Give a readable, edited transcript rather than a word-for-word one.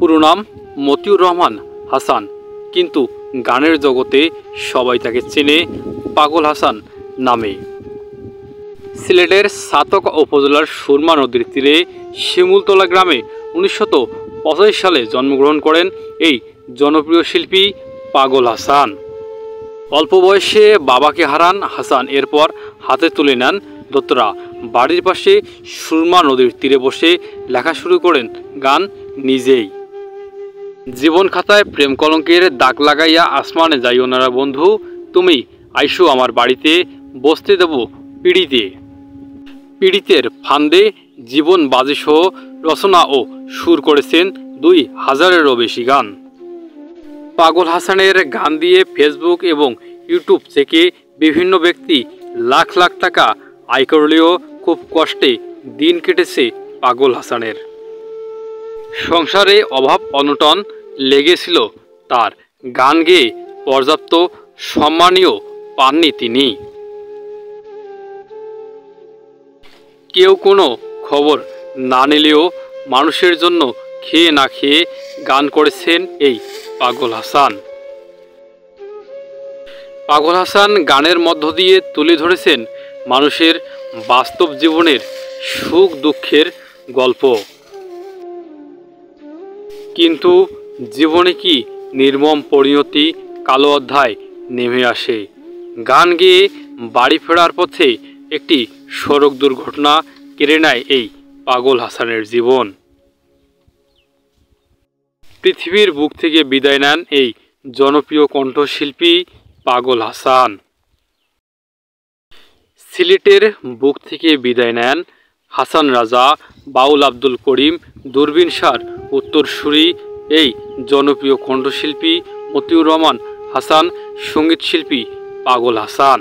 পুরো নাম মতিউর রহমান হাসান, কিন্তু গানের জগতে সবাই তাকে চেনে পাগল হাসান নামে। সিলেটের সাতক উপজেলার সুরমা নদীর তীরে শিমুলতলা গ্রামে 1985 সালে জন্মগ্রহণ করেন এই জনপ্রিয় শিল্পী পাগল হাসান। অল্প বয়সে বাবাকে হারান হাসান, এরপর হাতে তুলে নেন দোতরা। বাড়ির পাশে সুরমা নদীর তীরে বসে লেখা শুরু করেন গান নিজেই। জীবন খাতায় প্রেম কলঙ্কের দাগ লাগাইয়া আসমানে যাইও না বন্ধু, তুমি আইসো আমার বাড়িতে, বসতে দেব পিড়িতে। পীড়িতের ফান্দে জীবন বাজিসহ রচনা ও সুর করেছেন 2000-এরও বেশি গান। পাগল হাসানের গান দিয়ে ফেসবুক এবং ইউটিউব থেকে বিভিন্ন ব্যক্তি লাখ লাখ টাকা আয় করলেও খুব কষ্টে দিন কেটেছে পাগল হাসানের। সংসারে অভাব অনটন লেগেছিল তার, গান গেয়ে পর্যাপ্ত সম্মানীয় পাননি তিনি। কেউ কোনো খবর না নিলেও মানুষের জন্য খেয়ে না খেয়ে গান করেছেন এই পাগল হাসান। পাগল হাসান গানের মধ্য দিয়ে তুলে ধরেছেন মানুষের বাস্তব জীবনের সুখ দুঃখের গল্প। কিন্তু জীবনে কি নির্মম পরিণতি, কালো অধ্যায় নেমে আসে। গান গেয়ে বাড়ি ফেরার পথে একটি সড়ক দুর্ঘটনা কেড়ে নেয় এই পাগল হাসানের জীবন। পৃথিবীর বুক থেকে বিদায় নেন এই জনপ্রিয় কণ্ঠশিল্পী পাগল হাসান। সিলেটের বুক থেকে বিদায় নেন হাসান রাজা, বাউল আব্দুল করিম, দূরবীন সার উত্তরসূরি এই জনপ্রিয় কণ্ঠশিল্পী মতিউর রহমান হাসান, সঙ্গীতশিল্পী পাগল হাসান।